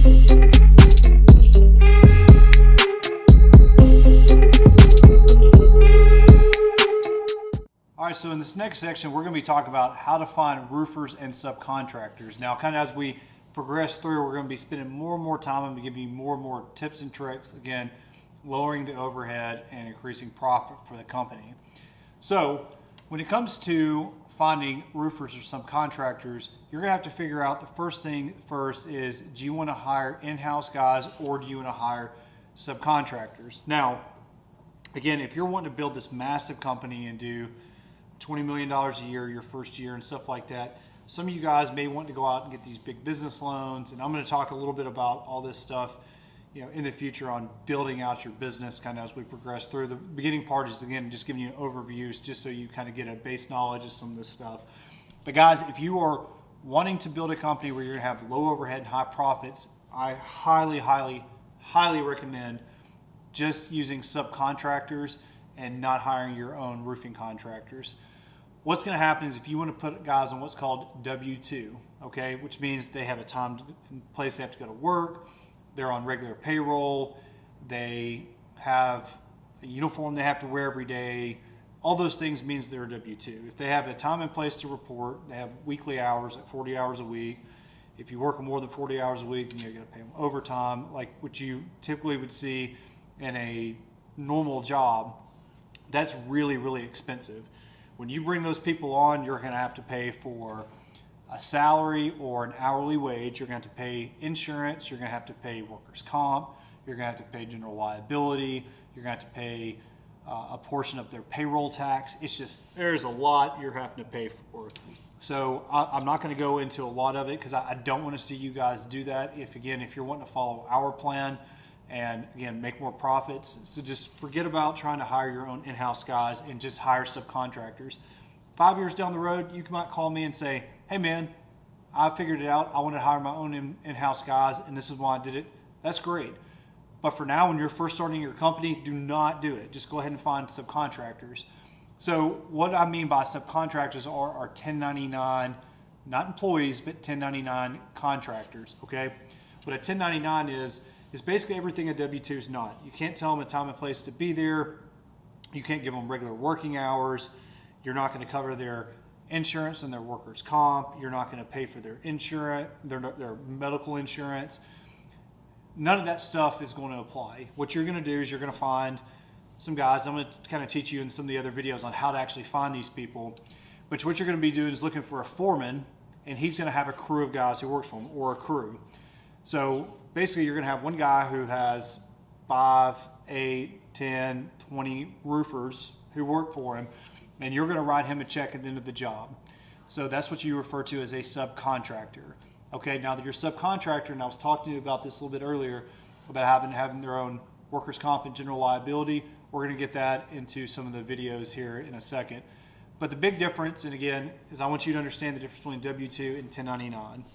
All right, so in this next section, we're going to be talking about how to find roofers and subcontractors. Now, kind of as we progress through, we're going to be spending more and more time and giving you more and more tips and tricks, again, lowering the overhead and increasing profit for the company. So when it comes to finding roofers or subcontractors, you're going to have to figure out the first thing first is, do you want to hire in-house guys or do you want to hire subcontractors? Now, again, if you're wanting to build this massive company and do $20 million a year your first year and stuff like that, some of you guys may want to go out and get these big business loans, and I'm going to talk a little bit about all this stuff, you know, in the future on building out your business kind of as we progress through. The beginning part is, again, just giving you an overview just so you kind of get a base knowledge of some of this stuff. But guys, if you are wanting to build a company where you're going to have low overhead and high profits, I highly, highly, highly recommend just using subcontractors and not hiring your own roofing contractors. What's going to happen is if you want to put guys on what's called W-2, okay, which means they have a time and place they have to go to work, they're on regular payroll, they have a uniform they have to wear every day, all those things means they're a W-2. If they have a time and place to report, they have weekly hours, like 40 hours a week. If you work more than 40 hours a week, then you're going to pay them overtime, like what you typically would see in a normal job. That's really, really expensive. When you bring those people on, you're going to have to pay for a salary or an hourly wage. You're going to have to pay insurance. You're going to have to pay workers' comp. You're going to have to pay general liability. You're going to have to pay a portion of their payroll tax. It's just, there's a lot you're having to pay for. So I'm not going to go into a lot of it because I don't want to see you guys do that. If you're wanting to follow our plan and again, make more profits. So just forget about trying to hire your own in-house guys and just hire subcontractors. 5 years down the road, you might call me and say, hey man, I figured it out. I want to hire my own in-house guys and this is why I did it. That's great. But for now, when you're first starting your company, do not do it. Just go ahead and find subcontractors. So what I mean by subcontractors are 1099, not employees, but 1099 contractors, okay? What a 1099 is basically everything a W-2 is not. You can't tell them a time and place to be there. You can't give them regular working hours. You're not going to cover their insurance and their workers' comp. You're not going to pay for their insurance, their medical insurance. None of that stuff is going to apply. What you're going to do is you're going to find some guys. I'm going to kind of teach you in some of the other videos on how to actually find these people. But what you're going to be doing is looking for a foreman, and he's going to have a crew of guys who works for him, or a crew. So basically you're going to have one guy who has 5, 8, 10, 20 roofers who work for him, and you're going to write him a check at the end of the job. So that's what you refer to as a subcontractor. Okay, now that you're a subcontractor, and I was talking to you about this a little bit earlier, about having their own workers' comp and general liability. We're going to get that into some of the videos here in a second. But the big difference, and again, is I want you to understand the difference between W-2 and 1099.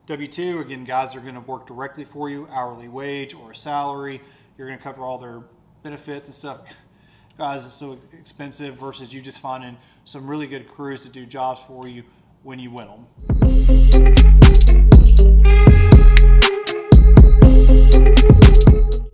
W-2, again, guys are going to work directly for you, hourly wage or a salary. You're going to cover all their benefits and stuff. Guys, it's so expensive versus you just finding some really good crews to do jobs for you when you win them.